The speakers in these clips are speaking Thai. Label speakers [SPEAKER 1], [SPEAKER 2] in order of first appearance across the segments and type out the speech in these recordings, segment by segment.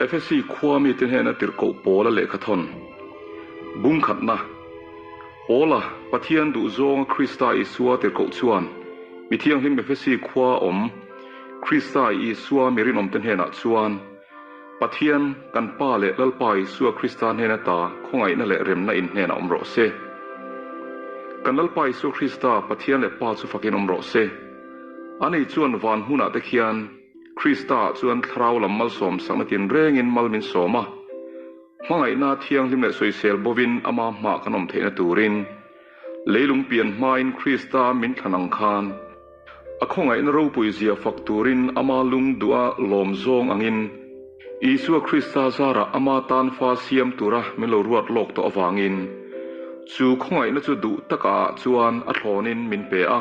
[SPEAKER 1] FSC ขวามีตินเฮนะติรกโปละเลขทนบุ้งขัดนะโอละปะเทียนดูจงคริสต์อิสวาติรกชวนมีเทียงหิม FSC ขวาคริสต์อิสวามีรินตินเฮนะชวนปะเทียนกันป้าเลลลปายสัวคริสต์เฮนะตาคงไงนั่นแหละเร็มน่าอินเฮนะรอเซกันลลปายสัวคริสต์ปะเทียนเลป้าสุฟักินรอเซอันนี้ชวนวันหุนาตะเคียนคริสต์ชวนทราวลำมัลสมสังนตินเร่งินมัลมินสมะมังไงนาเทียงลิมเลสวยเซลบวินอามาหมาขนมเทนตูรินเลลุงเปลี่ยนมาอินคริสต์มินขนังคานอคงไงนรูปุยเสียฟักตูรินอามาลุงดัวลมซงอังินอีสัวคริสต์ซาระอามาตันฟาเซียมตุระมิโลรวดโลกตัวอวังินจูคงไงนจูดุตะกาจวนอัทโลนินมินเปะ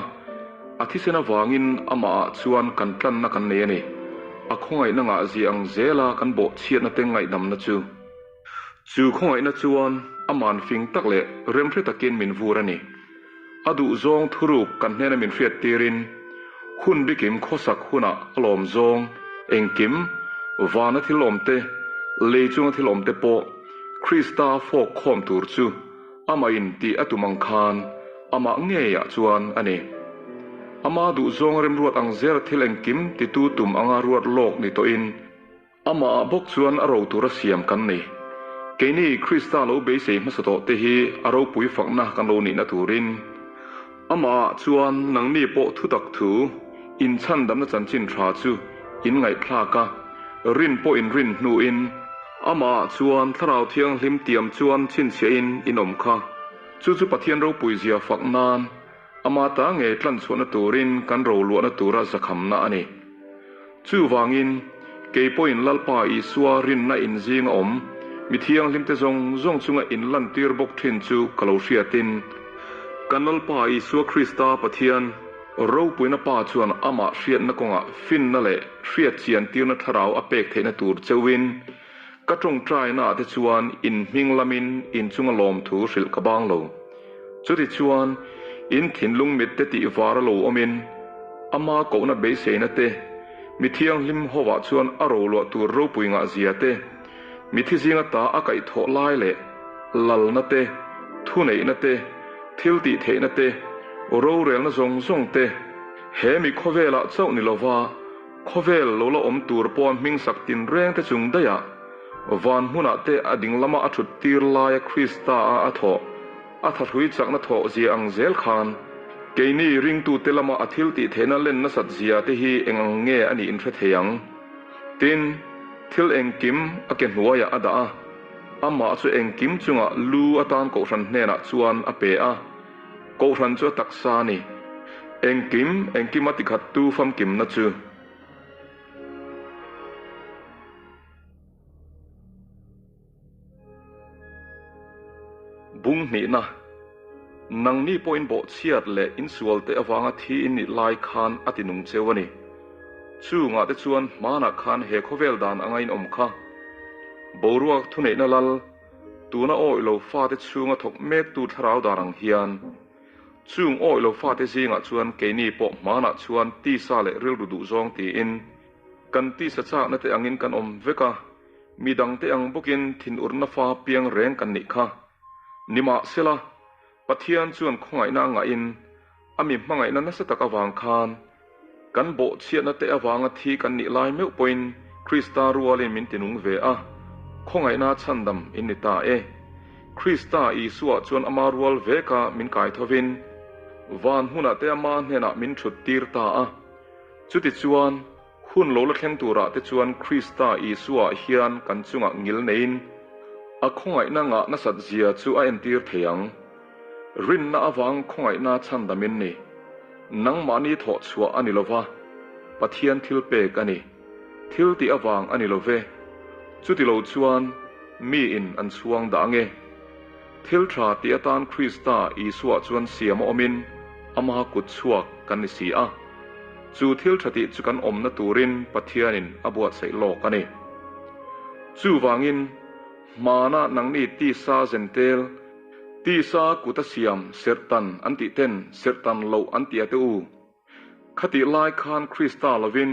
[SPEAKER 1] อาทิเสนาวางินอามาจวนกันตันนักันเนนี่อคงไงนงอาเจียงเจลากันโบเชียนเต็งไงดำนะจูคงไงนจวนอามันฟิงตักเละเริ่มเพื่อตะกินมินวูรันี่อดูจงทุรุกกันเนนมินเฟียตีรินคุณบิกิมโคสักหุนะลมจงเองกิมวานที่ลมเตเลจงที่ลมเตโปคริสตาโฟกคอมตูร์จูอามาอินตีอตุมังคานอามาเงียจวนอันนี้อามาดูจงเริ่มรวดอังเซอร์ที่เองกิมติตูตุมอังารวดโลกนี่ตัวอินอามาบกจวนอาราวตุระเสียมกันนี่เกนี่คริสตาโลเบสมาสโตเตฮีอาราวปุยฝักนะกันโลนี่นาตูรินอามาจวนนังนี่โปทุตักถูอินชันดำนัจันจินทราจูอินไงพลากะรินโปอินรินนูอินอามาจวนทราวเทียงลิมเตียมจวนชินเชียอินอมค่ะจู่ปะเทียนเราปุยเสียฝักนานอามาตาเงตันสวนตูรินกันเราลวนตูระสักคำนานี่จู่วางินเกยโปอินลัลปาอิสวารินนาอินจิงอมมิเทียงลิมเตจงจุงอินลันตีร์บกทินจูกลาวเชียตินกันลัลปาอิสวาคริสตาปะเทียนเราปุยนป้าชวนอามาเชียนนักงะฟินนั่นแหละเชียเชียนตีนทราวอเปกเทนตูร์เจวินกระจงใจน่าเตชวนอินมิงลามินอินจุงลมถูสิลกบังโลจุดที่ชวนอินถิ่นลุงมิดเตติวาระโลอมินอามาโกนับเบสเซนเตมิเทียงลิมหัวชวนอารโลตัวเราปุยงาเสียเตมิที่จิงตาอากาศทอลายเล่ลัลนเตทุนเอนเตทิลติเทนเตเราเรียนส่งเตเฮมิขเวลเจ้านิลวาขเวลโลละตัวปอมมิงสักตินแรงเตจุงได้ยะวันหุนาเตอดิ่งละมาอัชุดตีร์ลายคริสตาอัทโออาทัดหุยจากนัทโอเจียงเซลคานเกนี่ริงตูเตลมาอธิลติเทนันเล่นนัสัตเจียเตฮีเองเงอันนี้อินเฟเทียงตินทิลเองกิมอเกนหัวยาอดาอามาช่วยเองกิมจุงะลูอตานโกชันเนนัจวนอเปะโกชันจวตักซานีเองกิมมาติขัดตูฟัมกิมนัจูบุ้งนี่นะนังนี่พออินโบเชียดเละอินสวลเตอวางที่อินนิลายคานอตินุงเจวนี่ชูงาเตชวนมานักคานเฮโคเวลดานอ่างอินอมค่ะบรัวทุนเนนลัลตัวน่าโอยโลฟาเตชูงาถกเมกตูทราวดารังเฮียนชูงโอยโลฟาเตจิงาชวนเกนี่ปอมานักชวนตีซาเลเรียลดูจงตีอินกันตีสัจจะนั่นเตอ่างอินกันอมเวกามีดังเตอ่างบุกินทินอุรนฟ้าเปียงแรงกันนิค่ะนิมาเสละปะเทียนชวนคงไงนางอินอามิมังไงนั้นนัสตะกวางคานกันโบเชียนนัตเตอวางทีกันนิลายเมวปอยน์คริสตารัวเลมินตินุงเวอะคงไงนาชันดำอินนิตาคริสตาอีสัวชวนอามารัวลเวกามินไกทวินวันหุนาเตอมาเนนัมินชุดตีร์ตาจุดที่ชวนหุ่นโลละแข่งตัวระเตชวนคริสตาอีสัวเฮียนกันจุงงิลเนินอาคงไงนางนัสัตเจียจูอันตีร์เทียงรินนาวังคงไงนาชันดามินนี่นังมานีทอดชัวอันิโลวาปะเทียนทิลเปกันนี่ทิลตีอวังอันิโลเวจุดที่โลชวนมีอินอันชวงด่างทิลทราตีอตานคริสตาอีสวะชวนเสียมอมินอามากุดชัวกันนิสีอาจูทิลทราติจุกันอมนาตูรินปะเทียนินอบวชใส่โลกันนี่จูวังอินมานะนังนี่ตีซาเซนเตลตีซากุตเสียมเซร์ตันอันติเตนเซร์ตันโลอันติอาตูคติลายคานคริสตาลวิน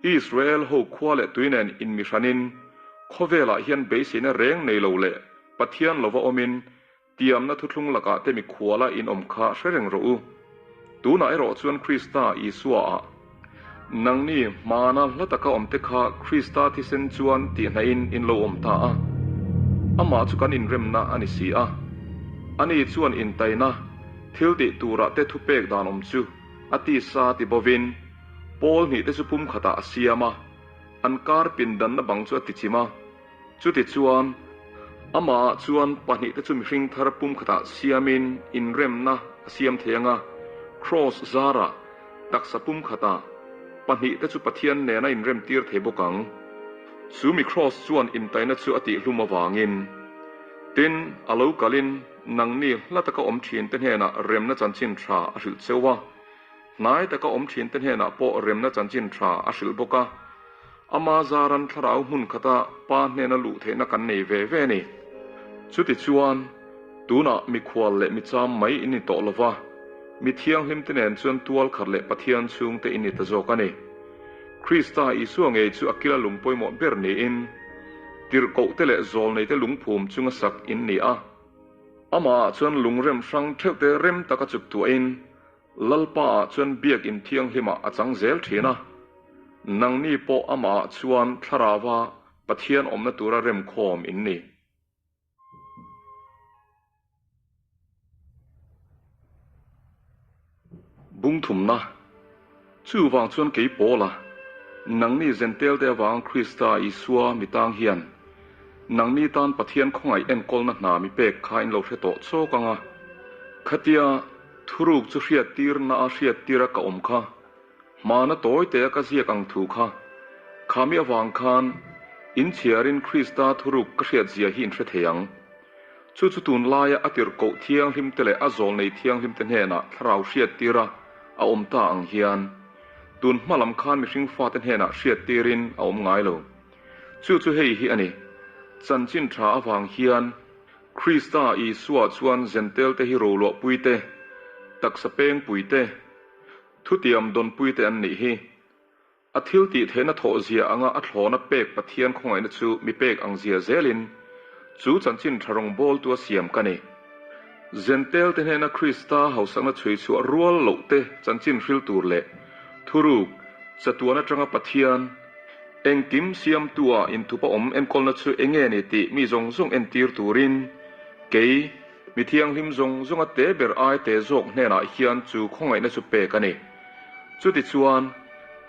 [SPEAKER 1] อิสราเอลโฮควาเลตุยเนนอินมิชันิน ข้อเวลาเฮียนเบสินเร่งในโลเล่ปะเทียนลวะอมินเตรียมนัทุทุงละกะเตมิขวาละอินอมข้าเร่งรู้ตูน่าไอรอชวนคริสตาอีสัวนังนี่มานะละตะกะอมเตคะคริสตาที่เซนจวนตีนอินโลอมตาอามาจุกันอินเรมนะอันนี้สีอันนี้ชวนอินไตนะทิลติตูระเตทุเปกดานอมจูอติสาติบวินปอลนี่เตสุพุมขตาเสียมาอันการปินดันนะบังจวติจิมาจุติจวนอามาจวนปนิเตจุมิริงทารพุมขตาเสียมินอินเรมนะเสียมเทียงครอสซาระตักสพุมขตาปนิเตจุปะเทียนเนนะอินเรมตีร์เทบกังซูมิครอสจวนอินไตนะจูอติลุมาวางินตินอโลกาลินนังนี่ละตะกะอมชินเตนเฮนะเรมนะจันจินทราอริลเซวะนายตะกะอมชินเตนเฮนะปอเรมนะจันจินทราอริลบกะอามาซารันทราวมุนขตาปาเนนะลุเทนะกันเนเวเวนี่ชุติจวนตูน่ะมีควาลเลมิจามไม่อินิโตลวะมีเทียงลิมเตเนนจวนตัวขัดเลปะเทียนชุงเตอินิตะโจกันนี่คริสตาอิสุงเอจูอักิลาลุงปอยหมอเบอร์นีอินติรโกเตเลโซลในเตลุงภูมิจุงสักอินนี่อามาจวนลุงเริ่มฟังเทวเตเริ่มตะกจุกตัวอินลัลป้าจวนเบียกอินเทียงหิมะอาจังเซลทีนะนังนี่ปออามาจวนทราวาปะเทียนอมนตุระเริ่มคอมอินนี่บุ้งถุมนะจู่วางจวนเกี่ยปอละนังนี่เซนเตลเดวางคริสตาอิสัวมิตางเฮียนนังนี่ตานปะเทียนของไอเอ็นกอลนักนามีเป็กขายเราเทโตโซกังขัดยาทุรุกจุเสียตีร์นาเสียตีระกะอมค่ะมานะโต้ยเตะกะเสียกังถูค่ะขามีวางคานอินเชียรินคริสตาทุรุกกะเสียเสียหินเทียงจู่ตุนลายอติรโกเทียงหิมเตเลอโซลในเทียงหิมเตเนนะทราวเสียตีระอาอมตาอังเฮียนตุนมาลำคานมีชิงฟ้าเตเนนะเสียตีรินอาอมไงโลจู่เฮฮีอันนี้จันจินทราอวางเฮียนคริสตาอีสวดชวนเซนเตลเตฮิโรโลปุยเตตักสเปงปุยเตทุติยมดนปุยเตอันนี้ฮีอาทิลติเทนโทเซียอังอัทโลนเป็กปะเทียนของไอ้นัจูมีเป็กอังเซียเซลินจู่จันจินทรงบอลตัวเสียมกันนี่เซนเตลเตเนนะคริสตาเฮาสังนัดช่วยชัวรัวโลเตจันจินฟิลตูร์เล่ทุรุกจะตัวนัดจังปะเทียนเอ็งกิมเสียมตัวอินทุปอมเอ็นคอลนัดช่วยเอ็งเอเนติมีจงเอ็นตีร์ตูรินเกยมีเทียงหิมจงอัตเตเบอร์ไอเตจกเนน่าเฮียนจู่ของไอ้นัดจุเปกันนี่จุดที่ชวน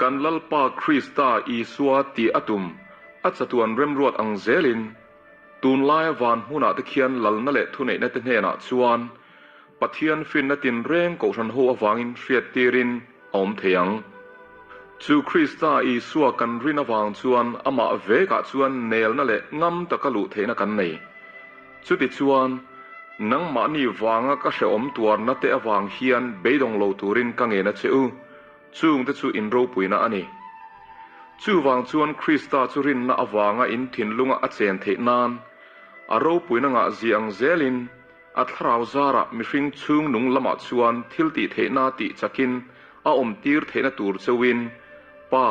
[SPEAKER 1] กันลัลปาคริสตาอีสวาตีอัตุมอัจตุนเริ่มรวดอังเซลินตูนไลวานหุนาตะเคียนลัลนั่นแหละทุนในเตเนน่าชวนปะเทียนฟินนัตินเร่งกชันหัววางินเสียตีรินอมเทียงจู่คริสตาอีสวากันรินวางชวนอามาเวกะชวนเนลนั่นแหละงำตะกลุเทนกันนี่จุดที่ชวนนังมานีวางก็เสียอมตัวนัดเตะวางเฮียนเบดงโลตูรินกังเงินเชื่อจู่งเตจู่อินโรปุยนะอันนี้จู่วางชวนคริสตาจูรินน่ะวางอินทินลุงอาเจนเทนานอารปุยนังอาเจียงเซลินอัทราวซาระมิฟิงจู่งนุงละมาชวนทิลติเทนาติจักินอาอมตีร์เทนตูร์เซวินป้า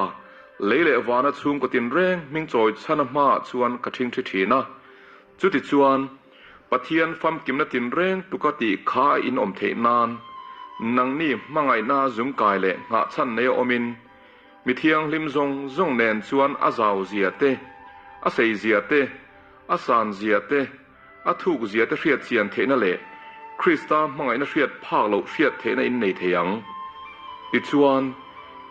[SPEAKER 1] เล่วานะจู่งกตินเร่งมิงจอยชนะมาชวนกระทิงทีนะจุดที่ชวนปะเทียนฟัมกิมนตินเร่งตุกติข้าอินอมเทนานนังนี่มังไงนาจุงกายเละงะชันเนอมินมิเทียงลิมจงเนนชวนอาซาวเซียเตอาเซเซียเตอาซานเซียเตอาทุกเซียเตเสียดเซียนเทนเละคริสตามังไงนาเสียดภาคโลเสียดเทนอินในเทียงติชวน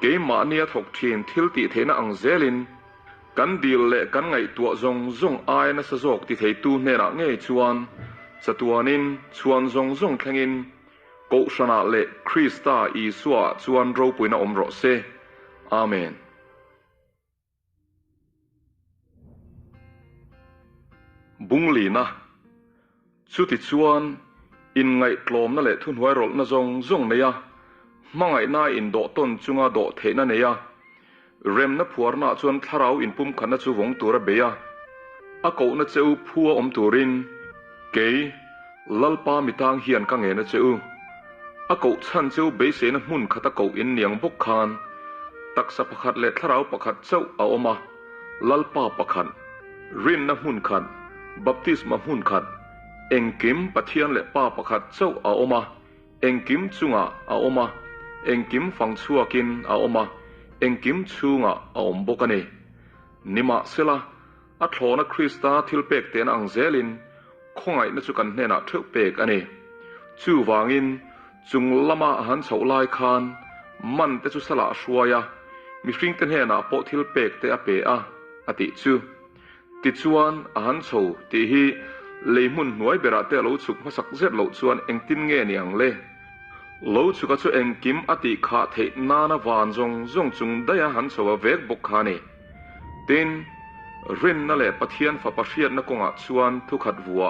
[SPEAKER 1] เกยมาเนียถกเทียนทิลติเทนอังเซลินกันดีเละกันไงตัวจงไอนะสะจกติเทตูเนระเงยชวนสะตัวนินชวนจงแข่งอินกูชนะเละคริสตาอีสวาชวนเราปุยนะอมรอเซอาเมนบุงลีนะสุติชวนอินไงกลมนั่นแหละทุนหัวรถนะจงเนียมังไงน่าอินโดต้นจุงอาโดเทนั่นเนียเรมนะผัวน่าชวนทาราวอินปุ่มขันนะจูวงตัวระเบียอากูนะเจ้าผัวอมตัวรินเกยลัลปามิทางเฮียนกังเงินนะเจ้าอากูฉันเจ้าเบสเนมุนขัดอากูอินเนียงบุกคานตักสะพัดเล็ดทาราวประคัดเจ้าเอาออกมาลัลปาประคัน รินนะหุ่นขัดบัพติศมาหุ่นขัดเอ็งกิมปะเทียนและป้าประคัดเจ้าอาอมาเอ็งกิมจุงอาอมาเอ็งกิมฟังชัวกินอาอมาเอ็งกิมชุงอาอมบกันเนนิมาเสละอัทโลนะคริสตาทิลเปกเตนอังเซลินคงไงนะจุกันเนนะทุกเปกอันเนจูวางินจุงละมาหันเฉาลายคานมันเตจุสละชัวยามีฟิงเตนเฮนะโปทิลเปกเตอเปอะอติจูติจวนหันเฉาตีฮีเลยมุนหน่วยเบระเตลูชุกมาสักเจ็ดลูจวนเอ็งตินเงนียงเล่ลูชุกจูเอ็งกิมอติขาเทนานาวานจงจุงได้หันเฉาเวกบุกขานีตินรินนั่นแหละปะเทียนฝาปะเฟียนนักงาชวนทุกขัดวัว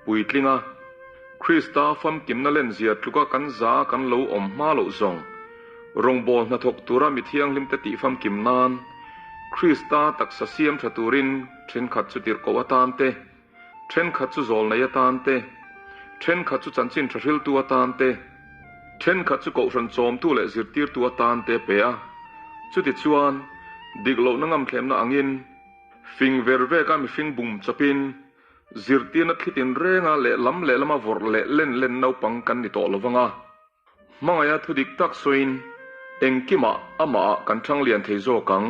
[SPEAKER 1] ปุยตลิงคริสตาฟัมกิมนั่นเล่นเสียทุกกันซากันลูอมมาลูจงรงบอลนัทกตุรามิเทียงลิมเตติฟัมกิมนานคริสตาตักเสียมชตุรินเทนขัดจุติรกวตานเตเทนขัดจุโจลนายตานเตเทนขัดจุจันจินทริลตัวตานเตเทนขัดจุโกชันโจมตุเลจิรติรตัวตานเตเปียจุติจวนดิกโลนังมเทมนาอังินฟิงเวรเวกามิฟิงบุมจับินจิรตีนักขินเรงาเละล้ำเละละมาวอร์เละเล่นเล่นนาวปังกันนิโตลวังมังยาทุดิกตักสวินเอ็งกิมาอามากันทั้งเลียนเทโจกัง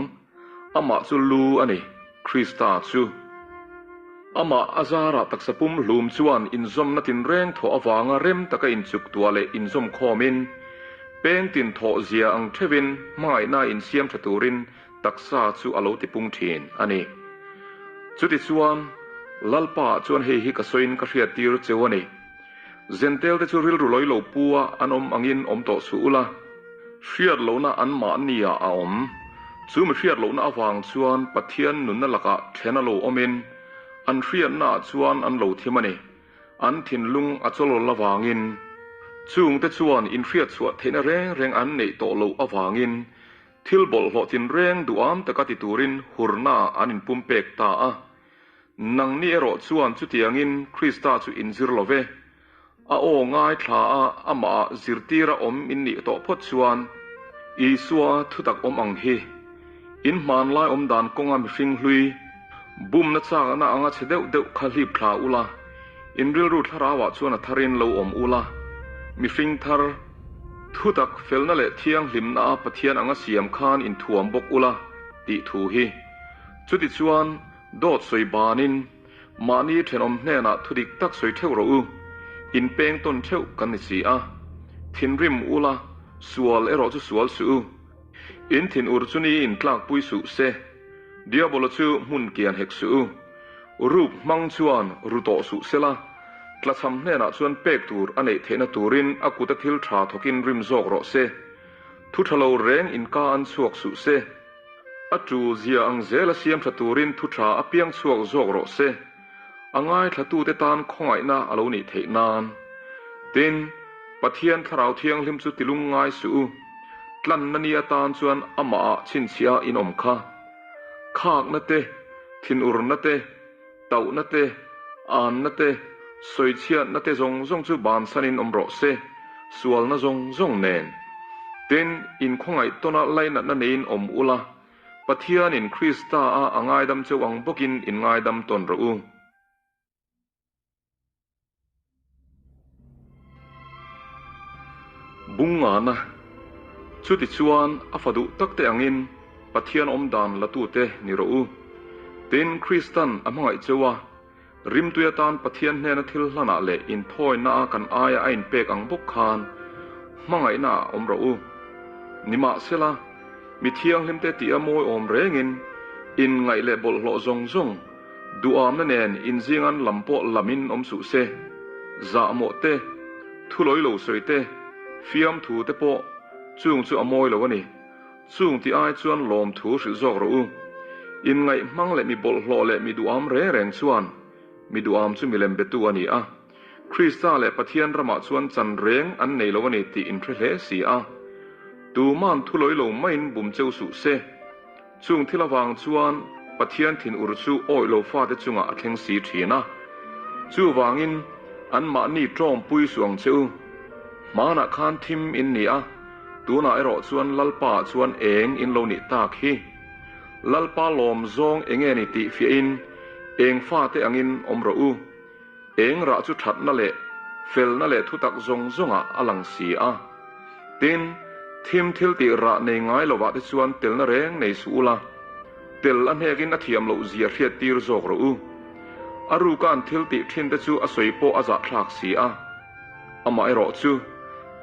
[SPEAKER 1] อามาจูลูอันนี้คริสตาจูอามาอาซาระตักสปุมลุมจวนอินซอมนัดินเร่งทออวางเร็มตะกอินจุกตัวเลอินซอมคอมินเป็นตินทอเซียอังเทวินไม่น่าอินเซียมชตุรินตักษาจูอโลติปุงเทียนอันนี้จุดที่ชวนลัลป้าชวนเฮฮิกสอยน์กระเทียตีรเจวันนี้เซนเทลที่จูริลรุลอยโลปัวอันอังอินอมโตสูละเชียดโลน่าอันมานียาอมจูมเชียดโลน่าฟังชวนปะเทียนนุนนั่นละกะเทนโลอมินอันเชียดน่าชวนอันโลที่มันนี่อันทินลุงอัจโลละวางินจุงแต่ชวนอินเชียดชวดเทนเร่งอันในโตโลอวางินทิลบอลหอตินเร่งดูอามตะกัติตูรินหุรนาอันินปุ่มเปกตานังนี่รอชวนจุดยังอินคริสตาจุอินซิรโลเวอาโอง่ายทลาอามาซิรตีระอมอินนี่โตพดชวนอีสัวทุตักอมอังเฮอินมันไลอมดานกงอามิฟิงลุยบุมนัดจากน่าอังอาเฉดเดวขลิบพลาอุลาอินริลรูทาราวะชวนทารินโลอมอุลามิฟิงทาร์ทุตักเฟลนั่นแหละเที่ยงลิมนาปะเทียนอังอาเสียมคานอินทวมบกอุลาติทูฮีจุดที่ชวนโดดสวยบานินมานีเทนอมเนน่ะทุดิกตักสวยเท่ารูอินเปงต้นเท่ากันนิสีทินริมอุลาสวลเอรอจุสวลสูอินทินอุรจุนีอินกลากปุยสุเซเดียบลจูมุนเกียนเฮกสูรูปมังชวนรูโตสุเซลากระทำเนน่ะชวนเปกตูร์อันเอเทนตูรินอากุตทิลทราทกินริมโจกรอเซทุทะโลเรงอินกาอันสวกสุเซอจูเซียอังเซลเซียมชตูรินทุทราอเปียงสวกโจกรอเซอังไงทะตูเตตานคงไอนาอโลนิเทนานตินปะเทียนทราวเทียงลิมสุติลุงไงสูกลันนันยาตานชวนอามาชินเชียอินอมคาขากนัตเตทินอุรนัตเตเต่านัตเตอานนัตเตสวยเชียนัตเตจงจูบานสันินอมโรเซสวลนจงเนนตินอินคงไอตนาไลนันเนนอมอุลาปะเทียนอินคริสตาอังไงดำเจวังบกินอินไงดำตนรูบุงานะชุดชวนอฟดุตักเตอังอินปะเทียนอมดานละตูเตนิรูเต็นคริสตันอมังไอเจวะริมตุยตานปะเทียนเนนทิลลานาเลอินทอยนากันอายอินเปกอังบกคานมังไอนาอมรูนิมาเซลามิเทียงลิมเตติอโมยอมเรงอินไงเลบลโลจงดูอามนั่นเองอินซิงันลำโปลามินอมสุเซซาโมเตทุลอยโลสวยเตฟิอัมทูเตโปจุงจูอโมยแล้ววะนี่จุงที่ไอจวนลมทูสิจอกรูอินไงมังเลมีบลโลเลมีดูอามเร่งชวนมีดูอามจุมิเลมเบตัวนี่คริสตาเลปะเทียนระมาชวนจันเร่งอันในแล้ววะนี่ตีอินเทรเลสีดูมันทุลอยลงไม่บุมเจ้าสุเซจุงที่ระวังชวนปะเทียนถิ่นอุรจูโอยโลฟาเดจุงเทงสีทีนะจูวางินอันมานี่จอมปุยสวงเจ้ามาหนักขันทิมอินนี่ตัวน่าไอรอชวนลัลป้าชวนเองอินโลนิตาคีลัลป้าลมซองเองนิติฟิอิน eng fa te angin om ro u eng ra chu that na le fel na le thu tak zong zonga alang si a tin thim thil ti ra nei ngai lo wa te chuan tel na reng nei su la tel an hekin a thiam lo zia hriat tir zok ro u aru kan thil ti thin te chu a soi po a za thlak si a ama ero chu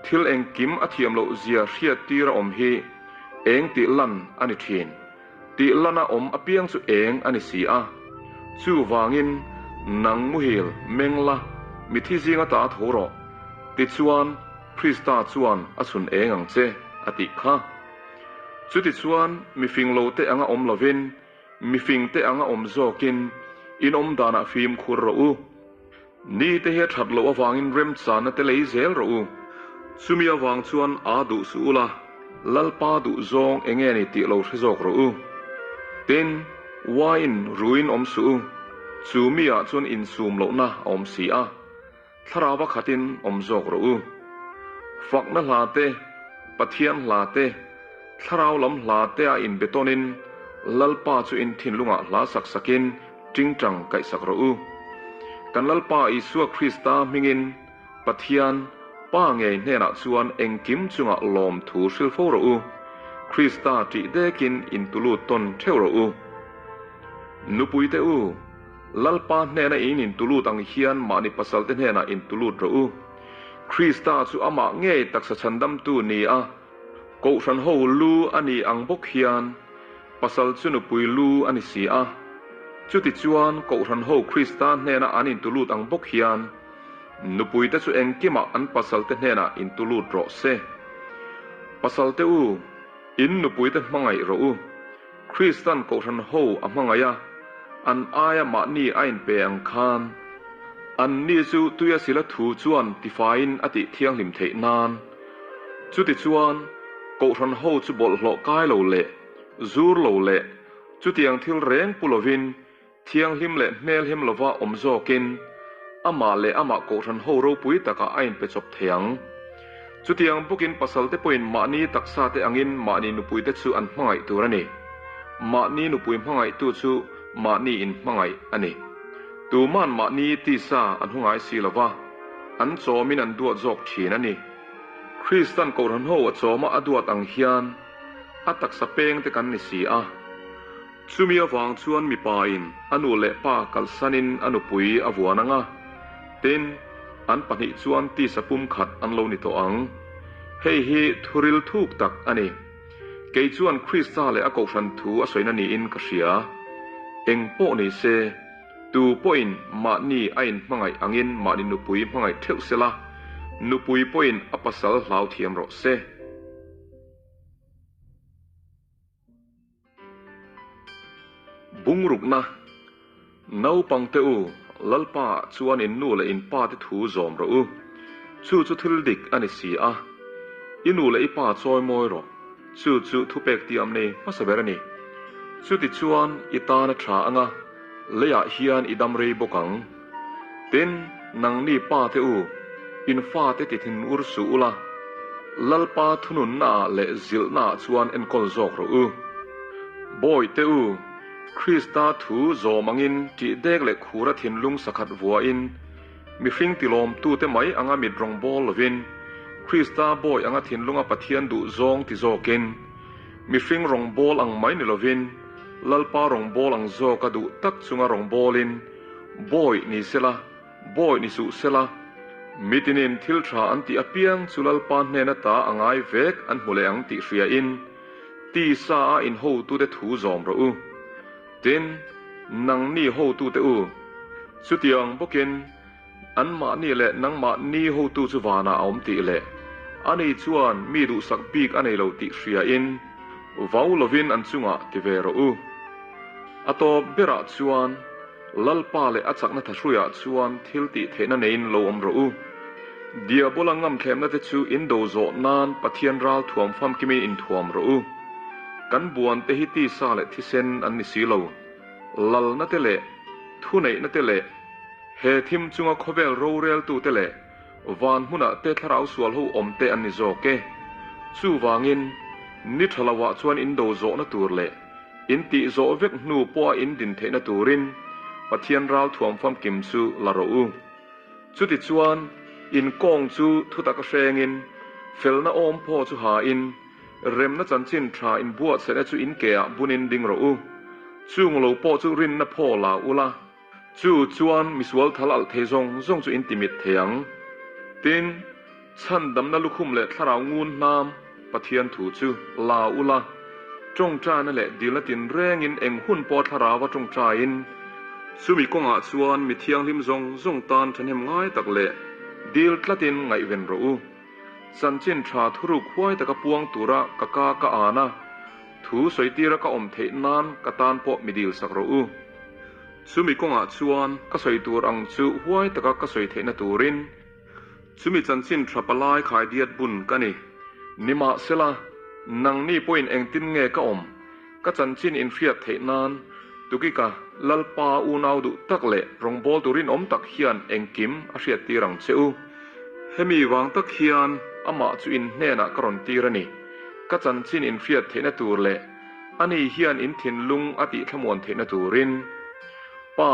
[SPEAKER 1] thil eng kim a thiam lo zia hriat tir om hi eng ti lan ani thin ti lana om apiang chu eng ani si a chu wangin nang muhil mengla mithi zinga ta thoro ti chuan Krista chuan a sun eng ang che ati kha chu ti chuan mi fing lo te anga om lovin mi fing te anga om zokin in om dana phim khur ro u ni te he that lo awangin rem chana te lei zel ro u chumi awang chuan a du su la lalpa du zong enge ni ti lo thezok ro u ten wain ruin om su chumi a chuan in sum lo na om si a tharawa khatin om zok ro u fakna hlate pathian hlate tharau lam hlate a in betonin lalpa chu in thinlunga hla sak sakin tingtang kai sak ro u kan lalpa Isua Krista mingin pathian pa nge hena chuan engkim chunga lom thu sil fo ro u Krista ti dekin in tulu ton theu ro u nupui te u lalpa hena in tulu tang hian mani pasal te hena in tulu ro u Krista chu ama nge taksa chandam tu ni a ko ran ho lu ani ang bok hian pasal chu nupui lu ani si a chuti chuan ko ran ho Krista hena anin tulu tang bok hian nupui te chu engkima an pasal te hena in tulu ro se pasal te u in nupui te hmangai ro u Kristan ko ran ho a hmangaya an aya ma ni ain pe ang khan an ni chu tuya sila thu chuan tifain ati thiang lim thei nan chuti chuan ko ran ho chu bol hlo kai lo le zur lo le chu tiang thil reng pulovin thiang him le mel him lova om zokin ama le ama ko ran ho ro pui taka ain pe chop thiang chu tiang bukin pasal te point ma ni taksa te angin ma ni nu pui te chu an hmangai turani ma ni nu pui hmangai tu chu ma ni in hmangai ani tu man ma ni ti sa an hungai si lova an chomin an duat jok thin ani Kristan ko ran ho a choma aduat ang hian atak sa peng te kan ni si a chumi awang chuan mi pa in anu le pa kalsanin anu pui avuananga tin an pani chuan ti sapum khat an lo ni to ang hei hi thuril thuk tak ani ke chuan Krista le a ko ran thu a soina ni in ka hria eng po ni se tu point ma ni ain hmangai angin ma ni nupui hmangai theu sela nupui point apasal hlau thiam ro se bungruk na nau pang te u lalpa chuan in nu le in pa te thu zom ro u chu thil dik ani si a inu le ipa choi moi ro chu thu pek ti am ne masaberani chu ti chuan itana tha anga leya hian idam rei bokang tin nang ni pa te u in fa te ti thin ur su ula lalpa thunun na le zil na chuan en kol zok ro u boy te u Krista thu zomangin ti dek le khura thinlung sakhat vua in mi hring tilom tu te mai anga mit rong bol lovin Krista boy anga thinlunga pathian du zong ti zokin mi hring rong bol ang mai ni lovin lalpa rong bol ang zo ka du tak chunga rong bolin boy ni sela boy ni su sela mitinin thil tha an ti apiang chulalpa hne ta angai vek an hule ang ti hria in ti sa in ho tu te thu zom ro u tin nang ni ho tu te u chutiang bokin an ma ni le nang ma ni ho tu chu wana om ti le ani chuan mi du sak bik anei lo ti hria in vau lovin an chunga ti ve ro u ato bera chuan lalpa le achakna thruya chuan thil ti thena nein lo om ro u dia bolangam khemna te chu indo zo nan pathian ral thuam pham kimi in thuam ro u kan buan te hi ti sa le thisen an ni si lo lal na te le thu nei na te le he thim chunga khobel ro rel tu te le van huna te tharau sual ho om te an ni zo ke chu wangin ni thalawa chuan indo zo na tur le in ti zo vek nu po in din the na turin ปะเทียนราวถ่วมฟอมกิมจูลาโรอูจุติจวนอินกงจูทุตะกะเชงินเฟลนาอมพ่อจูหาอินเรมนาจันจินทราอินบวชเสนจูอินเกียบุนินดิงโรอูจูงโลพ่อจูรินนาพ่อลาอุลาจูจวนมิสวลทลัลเทซงซงจูอินติมิตเทียงตินฉันดำนาลุคุมเละทาราวงูนนามปะเทียนถูจูลาอุลาจงจานั่นแหละดีละตินแรงอินเองหุ่นปอทาราวจงจาอินสุมีกงอาจวนมีเทียงลิมซงซงตานฉันเห็นง่ายตักเละดีลละตินไงเวนรูสันจินชาทุรุกห้วยตะกะปวงตุระกะกากะอานะถูสวยตีระกะอมเทนานกะตานปอมิดิลสักรูสุมีกงอาจวนกะสวยตูรังจูห้วยตะกะกะสวยเทนตูรินสุมีจันจินทรปลายขายเดียดบุญกันนี่นิมาเสละนังนี่ปอยน์เองตินเงกะอมกะจันจินอินเฟียเทนานตุกิกะลลปาอูนาวดุตักเละรองบอลตูรินอมตักเฮียนเองกิมอาเชียตีรังเซอูเฮมีวางตักเฮียนอามาจูอินเนน่ะกรอนตีระนี่กะจันจินอินเฟียเทนตูเละอันนี้เฮียนอินทินลุงอติขมวนเทนตูรินป้า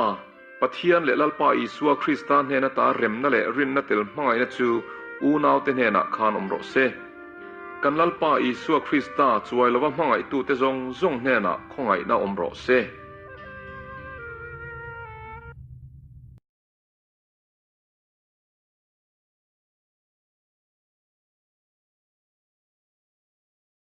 [SPEAKER 1] ปะเทียนเละลลปาอิสัวคริสตานเนนตาเร็มนั่นเละรินนัติลมังไงนะจูอูนาวเตเนน่ะคานอมโรเซกันลลปาอิสัวคริสตาจวยละว่ามังไงตูเตซงเนน่ะคงไงน่ะอมโรเซ